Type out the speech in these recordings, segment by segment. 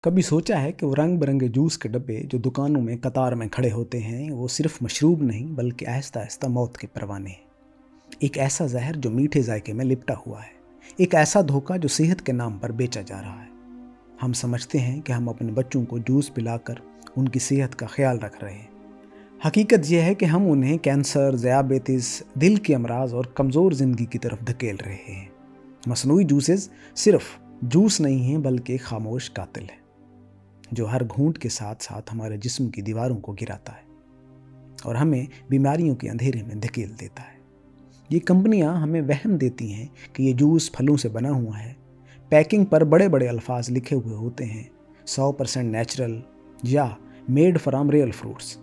कभी सोचा है कि वो रंग बिरंगे जूस के डब्बे जो दुकानों में कतार में खड़े होते हैं वो सिर्फ मशरूब नहीं बल्कि आहिस्ता आहिस्ता मौत के परवाने हैं। एक ऐसा जहर जो मीठे जायके में लिपटा हुआ है, एक ऐसा धोखा जो सेहत के नाम पर बेचा जा रहा है। हम समझते हैं कि हम अपने बच्चों को जूस पिलाकर उनकी सेहत का ख्याल रख रहे हैं। हकीकत यह है कि हम उन्हें कैंसर, ज़ियाबेतिस, दिल के अमराज और कमज़ोर ज़िंदगी की तरफ धकेल रहे हैं। मसनूई जूसेस सिर्फ जूस नहीं हैं बल्कि एक खामोश कातिल है जो हर घूंट के साथ साथ हमारे जिस्म की दीवारों को गिराता है और हमें बीमारियों के अंधेरे में धकेल देता है। ये कंपनियां हमें वहम देती हैं कि ये जूस फलों से बना हुआ है। पैकिंग पर बड़े बड़े अल्फाज लिखे हुए होते हैं, 100% नेचुरल या मेड फ्रॉम रियल फ्रूट्स।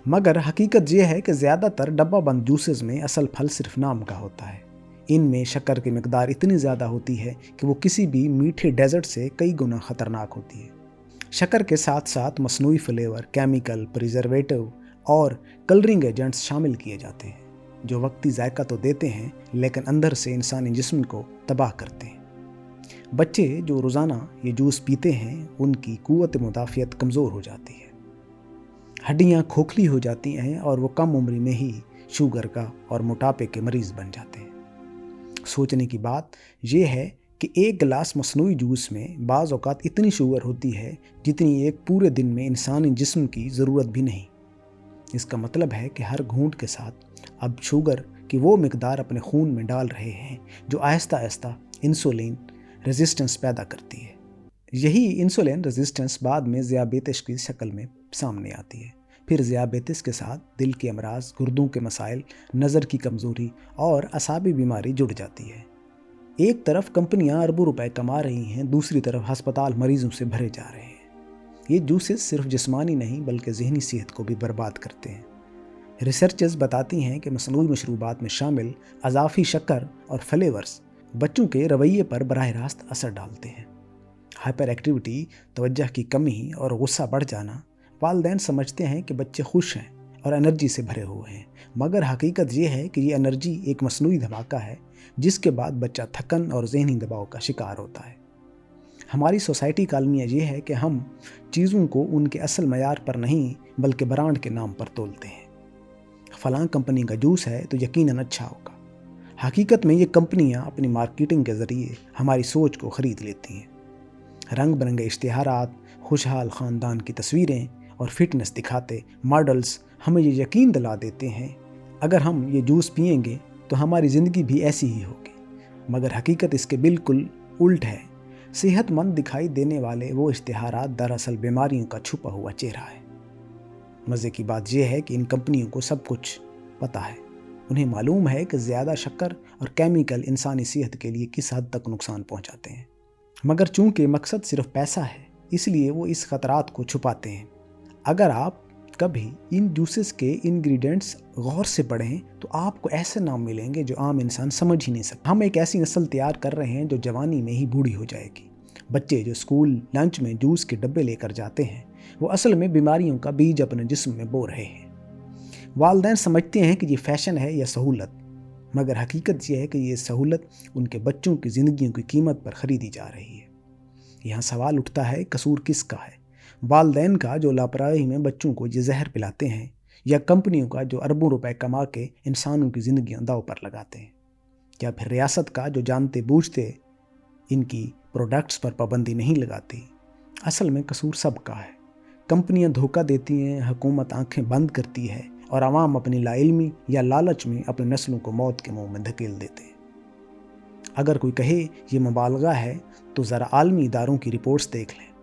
मगर हकीकत यह है कि ज़्यादातर डब्बा बंद जूसेस में असल फल सिर्फ नाम का होता है। इनमें शक्कर की मिकदार इतनी ज़्यादा होती है कि वो किसी भी मीठे डेजर्ट से कई गुना ख़तरनाक होती है। शक्कर के साथ साथ मसनूई फ्लेवर, केमिकल, प्रिजर्वेटिव और कलरिंग एजेंट्स शामिल किए जाते हैं जो वक्ती जायका तो देते हैं लेकिन अंदर से इंसानी जिस्म को तबाह करते हैं। बच्चे जो रोज़ाना ये जूस पीते हैं उनकी कुव्वत मुदाफ़ियत कमज़ोर हो जाती है, हड्डियाँ खोखली हो जाती हैं और वो कम उम्र में ही शुगर का और मोटापे के मरीज़ बन जाते हैं। सोचने की बात यह है कि एक गिलास मसनूई जूस में बाज़ औक़ात इतनी शुगर होती है जितनी एक पूरे दिन में इंसानी जिस्म की ज़रूरत भी नहीं। इसका मतलब है कि हर घूंट के साथ अब शुगर की वो मिकदार अपने खून में डाल रहे हैं जो आहिस्ता आहिस्ता इंसुलिन रेजिस्टेंस पैदा करती है। यही इंसुलिन रेजिस्टेंस बाद में ज़ियाबेतिस की शक्ल में सामने आती है। फिर ज़ियाबेतिस के साथ दिल के अमराज, गुर्दों के मसाइल, नज़र की कमज़ोरी और असाबी बीमारी जुड़ जाती है। एक तरफ कंपनियां अरबों रुपए कमा रही हैं, दूसरी तरफ अस्पताल मरीजों से भरे जा रहे हैं। ये जूसेस सिर्फ जिस्मानी नहीं बल्कि ज़हनी सेहत को भी बर्बाद करते हैं। रिसर्चर्स बताती हैं कि मसनूई मशरूबात में शामिल अज़ाफ़ी शक्कर और फ्लेवर्स बच्चों के रवैये पर बराह रास्त असर डालते हैं। हाइपर एक्टिविटी, तवज्जो की कमी और गुस्सा बढ़ जाना। वालिदैन समझते हैं कि बच्चे खुश हैं और एनर्जी से भरे हुए हैं, मगर हकीकत ये है कि ये एनर्जी एक मसनूई धमाका है जिसके बाद बच्चा थकन और ज़हनी दबाव का शिकार होता है। हमारी सोसाइटी का अलमिया ये है कि हम चीज़ों को उनके असल मयार पर नहीं बल्कि ब्रांड के नाम पर तोलते हैं। फ़लाँ कंपनी का जूस है तो यकीनन अच्छा होगा। हकीकत में ये कंपनियां अपनी मार्केटिंग के ज़रिए हमारी सोच को ख़रीद लेती हैं। रंग बिरंगे इश्तिहारात, खुशहाल ख़ानदान की तस्वीरें और फिटनेस दिखाते मॉडल्स हमें ये यकीन दिला देते हैं अगर हम ये जूस पिएंगे तो हमारी ज़िंदगी भी ऐसी ही होगी। मगर हकीकत इसके बिल्कुल उल्ट है। सेहतमंद दिखाई देने वाले वो इश्तिहारात दरअसल बीमारियों का छुपा हुआ चेहरा है। मज़े की बात यह है कि इन कंपनियों को सब कुछ पता है। उन्हें मालूम है कि ज़्यादा शक्कर और केमिकल इंसानी सेहत के लिए किस हद तक नुकसान पहुंचाते हैं, मगर चूंकि मकसद सिर्फ पैसा है इसलिए वो इस खतरात को छुपाते हैं। अगर आप कभी इन जूसेस के इंग्रेडिएंट्स गौर से पढ़ें तो आपको ऐसे नाम मिलेंगे जो आम इंसान समझ ही नहीं सकता। हम एक ऐसी नस्ल तैयार कर रहे हैं जो जवानी में ही बूढ़ी हो जाएगी। बच्चे जो स्कूल लंच में जूस के डब्बे लेकर जाते हैं वो असल में बीमारियों का बीज अपने जिस्म में बो रहे हैं। वालिदैन समझते हैं कि ये फैशन है या सहूलत, मगर हकीकत यह है कि ये सहूलत उनके बच्चों की ज़िंदगियों की कीमत पर ख़रीदी जा रही है। यहाँ सवाल उठता है, कसूर किसका है? वालिदैन का जो लापरवाही में बच्चों को ये जहर पिलाते हैं, या कंपनियों का जो अरबों रुपए कमा के इंसानों की ज़िंदगियाँ दांव पर लगाते हैं, या फिर रियासत का जो जानते बूझते इनकी प्रोडक्ट्स पर पाबंदी नहीं लगाती? असल में कसूर सबका है। कंपनियां धोखा देती हैं, हुकूमत आंखें बंद करती है और आवाम अपनी लाइल्मी या लालच में अपनी नस्लों को मौत के मुंह में धकेल देते हैं। अगर कोई कहे ये मुबालगा है तो ज़रा आलमी इदारों की रिपोर्ट्स देख लें।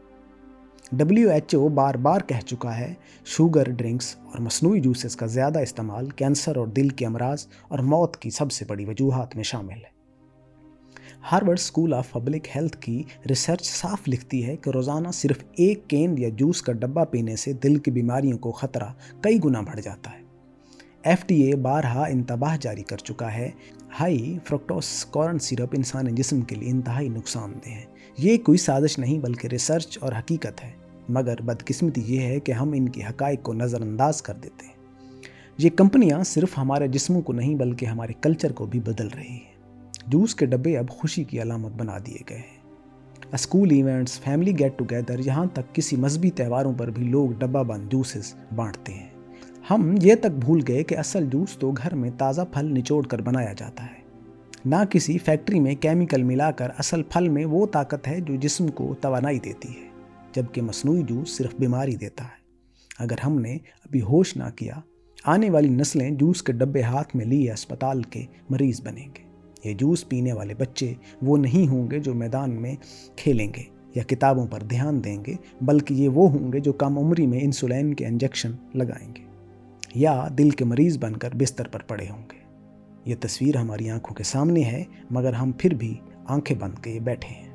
WHO बार बार कह चुका है शुगर ड्रिंक्स और मसनूई जूसेस का ज़्यादा इस्तेमाल कैंसर और दिल के अमराज और मौत की सबसे बड़ी वजूहात में शामिल है। Harvard school of public health की रिसर्च साफ लिखती है कि रोज़ाना सिर्फ एक कैन या जूस का डब्बा पीने से दिल की बीमारियों को ख़तरा कई गुना बढ़ जाता है। FDA बारहा इंतबाह जारी कर चुका है हाई फ्रक्टोस कॉर्न सिरप इंसानी जिस्म के लिए इंतहाई नुकसानदेह है। ये कोई साजिश नहीं बल्कि रिसर्च और हकीकत है, मगर बदकिस्मती ये है कि हम इनकी हकाइक को नज़रअंदाज कर देते हैं। ये कंपनियां सिर्फ हमारे जिस्मों को नहीं बल्कि हमारे कल्चर को भी बदल रही हैं। जूस के डब्बे अब खुशी की अलामत बना दिए गए हैं। School events, family get together, یہاں تک کسی مذہبی تہواروں پر بھی لوگ ڈبہ بند جوسز بانٹتے ہیں۔ ہم یہ تک بھول گئے کہ اصل جوس تو گھر میں تازہ پھل نچوڑ کر بنایا جاتا ہے، نہ کسی فیکٹری میں کیمیکل ملا کر۔ اصل پھل میں وہ طاقت ہے جو جسم کو توانائی دیتی ہے، جبکہ مصنوعی جوس صرف بیماری دیتا ہے۔ اگر ہم نے ابھی ہوش نہ کیا، آنے والی نسلیں جوس کے ڈبے ہاتھ میں لیے اسپتال کے مریض بنیں گے۔ یہ جوس پینے والے بچے وہ نہیں ہوں گے جو میدان میں کھیلیں گے یا کتابوں پر دھیان دیں گے، بلکہ یہ وہ ہوں گے جو کم عمری میں انسولین کے انجیکشن لگائیں گے یا دل کے مریض بن کر بستر پر پڑے ہوں گے۔ یہ تصویر ہماری آنکھوں کے سامنے ہے، مگر ہم پھر بھی آنکھیں بند کیے بیٹھے ہیں۔